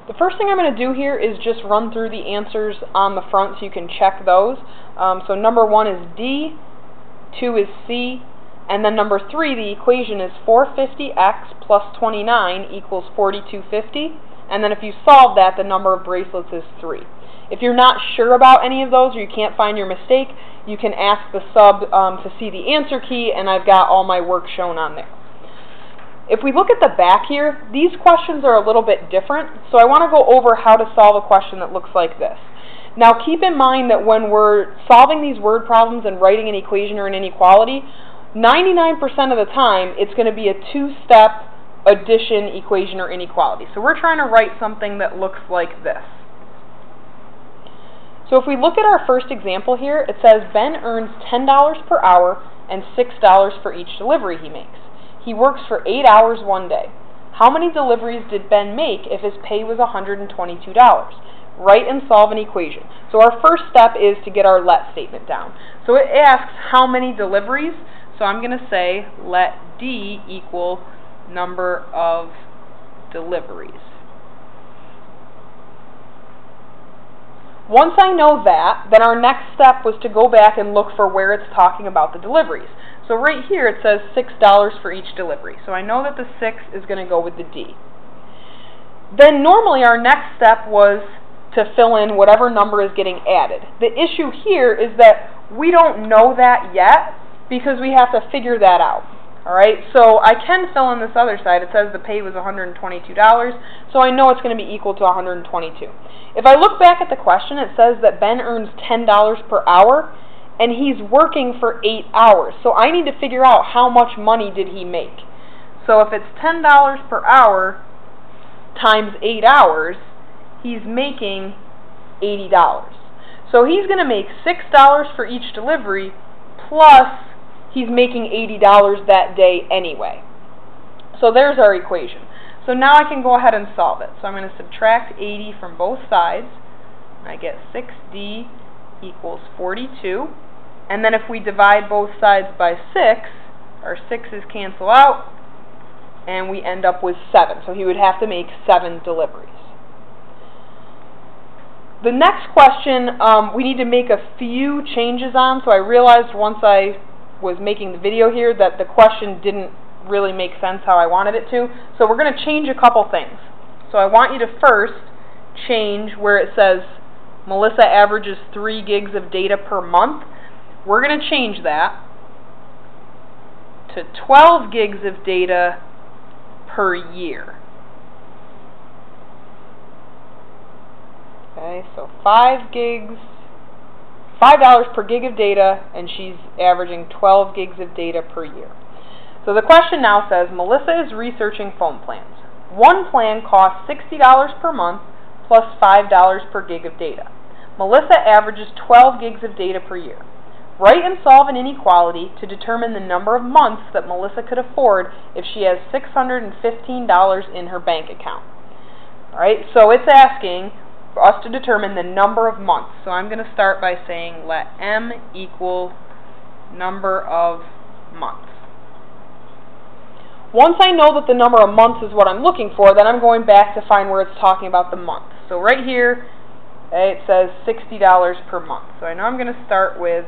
The first thing I'm going to do here is just run through the answers on the front so you can check those. So number 1 is D, 2 is C, and then number 3, the equation is 450x plus 29 equals 4250. And then if you solve that, the number of bracelets is 3. If you're not sure about any of those or you can't find your mistake, you can ask the sub to see the answer key, and I've got all my work shown on there. If we look at the back here, these questions are a little bit different, so I want to go over how to solve a question that looks like this. Now keep in mind that when we're solving these word problems and writing an equation or an inequality, 99% of the time it's going to be a two-step addition, equation, or inequality. So we're trying to write something that looks like this. So if we look at our first example here, it says Ben earns $10 per hour and $6 for each delivery he makes. He works for 8 hours one day. How many deliveries did Ben make if his pay was $122? Write and solve an equation. So our first step is to get our let statement down. So it asks how many deliveries. So I'm going to say let D equal number of deliveries. Once I know that, then our next step was to go back and look for where it's talking about the deliveries. So right here it says $6 for each delivery. So I know that the 6 is going to go with the D. Then normally our next step was to fill in whatever number is getting added. The issue here is that we don't know that yet because we have to figure that out. Alright, so I can fill in this other side. It says the pay was $122, so I know it's going to be equal to 122. If I look back at the question, it says that Ben earns $10 per hour, and he's working for 8 hours. So I need to figure out how much money did he make. So if it's $10 per hour times 8 hours, he's making $80. So he's going to make $6 for each delivery, plus he's making $80 that day anyway. So there's our equation. So now I can go ahead and solve it. So I'm going to subtract 80 from both sides. I get 6D equals 42. And then if we divide both sides by 6, our 6's cancel out, and we end up with 7. So he would have to make 7 deliveries. The next question we need to make a few changes on. So I realized once I was making the video here that the question didn't really make sense how I wanted it to. So we're going to change a couple things. So I want you to first change where it says Melissa averages 3 gigs of data per month. We're going to change that to 12 gigs of data per year. Okay, so $5 per gig of data, and she's averaging 12 gigs of data per year. So the question now says, Melissa is researching phone plans. One plan costs $60 per month plus $5 per gig of data. Melissa averages 12 gigs of data per year. Write and solve an inequality to determine the number of months that Melissa could afford if she has $615 in her bank account. Alright, so it's asking for us to determine the number of months. So I'm going to start by saying let M equal number of months. Once I know that the number of months is what I'm looking for, then I'm going back to find where it's talking about the month. So right here, it says $60 per month. So I know I'm going to start with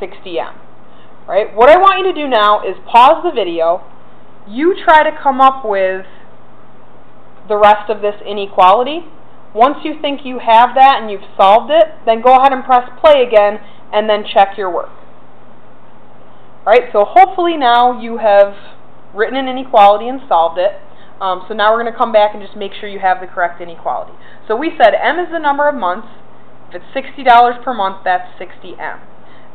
60M. Right? What I want you to do now is pause the video. You try to come up with the rest of this inequality. Once you think you have that and you've solved it, then go ahead and press play again and then check your work. Alright, so hopefully now you have written an inequality and solved it. So now we're going to come back and just make sure you have the correct inequality. So we said M is the number of months. If it's $60 per month, that's 60M.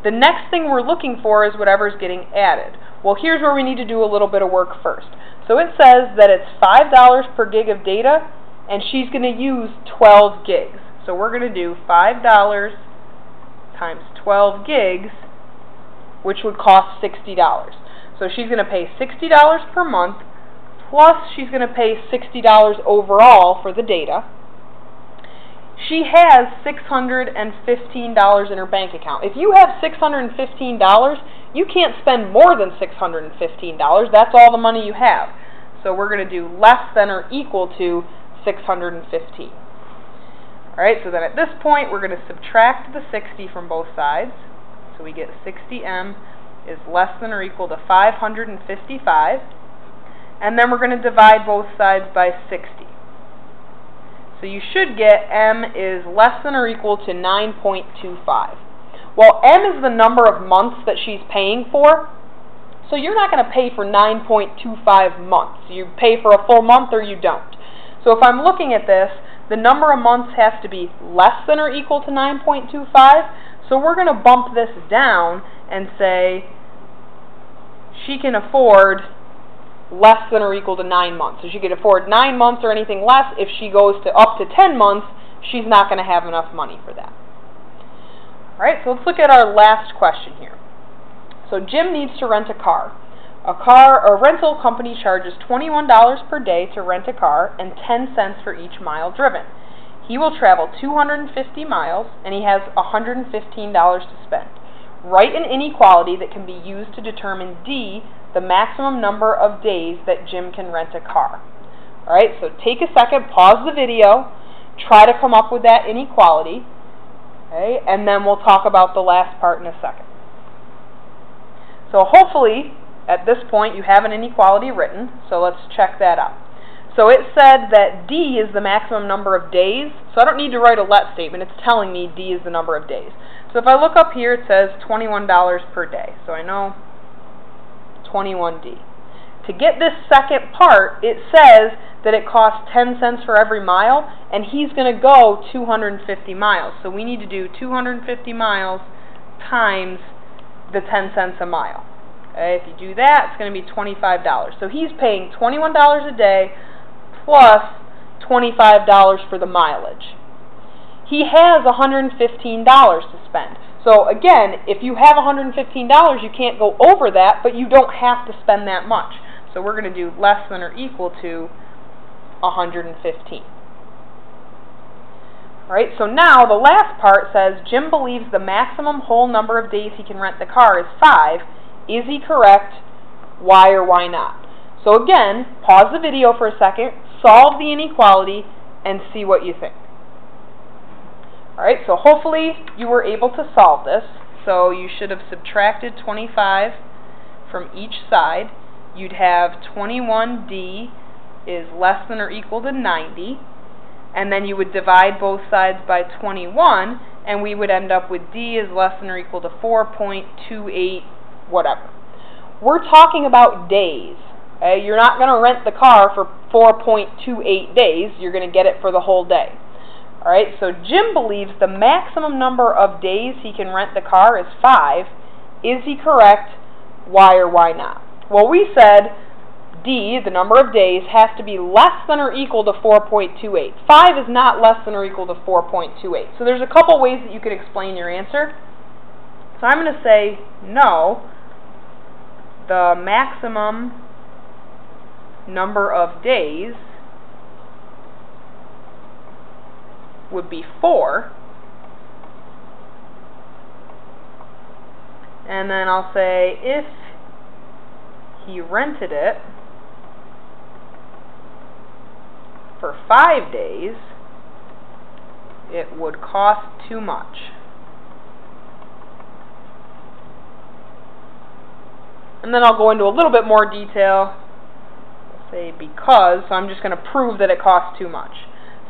The next thing we're looking for is whatever's getting added. Well, here's where we need to do a little bit of work first. So it says that it's $5 per gig of data, and she's going to use 12 gigs. So we're going to do $5 times 12 gigs, which would cost $60. So she's going to pay $60 per month, plus she's going to pay $60 overall for the data. She has $615 in her bank account. If you have $615, you can't spend more than $615. That's all the money you have. So we're going to do less than or equal to 615. Alright, so then at this point we're going to subtract the 60 from both sides. So we get 60m is less than or equal to 555. And then we're going to divide both sides by 60. So you should get m is less than or equal to 9.25. Well, m is the number of months that she's paying for, so you're not going to pay for 9.25 months. You pay for a full month or you don't. So if I'm looking at this, the number of months has to be less than or equal to 9.25, so we're going to bump this down and say she can afford less than or equal to 9 months. So she can afford 9 months or anything less. If she goes to up to 10 months, she's not going to have enough money for that. Alright, so let's look at our last question here. So Jim needs to rent a car. A rental company charges $21 per day to rent a car and 10 cents for each mile driven. He will travel 250 miles and he has $115 to spend. Write an inequality that can be used to determine D, the maximum number of days that Jim can rent a car. Alright, so take a second, pause the video, try to come up with that inequality. Okay, and then we'll talk about the last part in a second. So hopefully, at this point, you have an inequality written, so let's check that out. So it said that D is the maximum number of days, so I don't need to write a let statement, it's telling me D is the number of days. So if I look up here, it says $21 per day, so I know 21D. To get this second part, it says that it costs 10 cents for every mile, and he's going to go 250 miles. So we need to do 250 miles times the 10 cents a mile. Okay, if you do that, it's going to be $25. So he's paying $21 a day plus $25 for the mileage. He has $115 to spend. So again, if you have $115, you can't go over that, but you don't have to spend that much. So we're going to do less than or equal to 115. Alright, so now the last part says Jim believes the maximum whole number of days he can rent the car is 5. Is he correct? Why or why not? So again, pause the video for a second, solve the inequality, and see what you think. Alright, so hopefully you were able to solve this. So you should have subtracted 25 from each side. You'd have 21D is less than or equal to 90. And then you would divide both sides by 21, and we would end up with D is less than or equal to 4.28 whatever. We're talking about days. Okay? You're not going to rent the car for 4.28 days. You're going to get it for the whole day. Alright, so Jim believes the maximum number of days he can rent the car is 5. Is he correct? Why or why not? Well, we said D, the number of days, has to be less than or equal to 4.28. 5 is not less than or equal to 4.28. So there's a couple ways that you could explain your answer. So I'm going to say no. The maximum number of days would be 4. And then I'll say if he rented it for 5 days, it would cost too much. And then I'll go into a little bit more detail. I'll say because, so I'm just going to prove that it costs too much.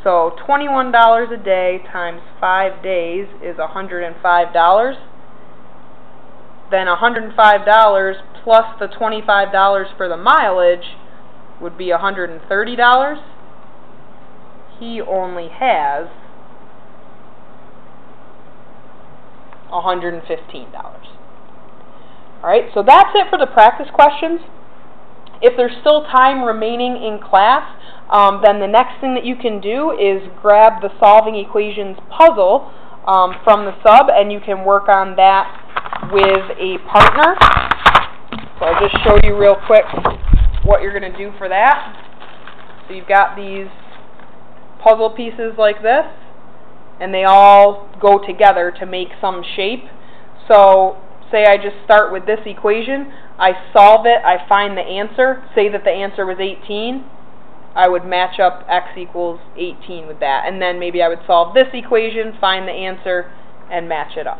So $21 a day times 5 days is $105. Then $105 plus the $25 for the mileage would be $130. He only has $115. Alright, so that's it for the practice questions. If there's still time remaining in class, then the next thing that you can do is grab the solving equations puzzle from the sub, and you can work on that with a partner. So I'll just show you real quick what you're going to do for that. So you've got these puzzle pieces like this, and they all go together to make some shape. So say I just start with this equation, I solve it, I find the answer, say that the answer was 18, I would match up x equals 18 with that, and then maybe I would solve this equation, find the answer, and match it up.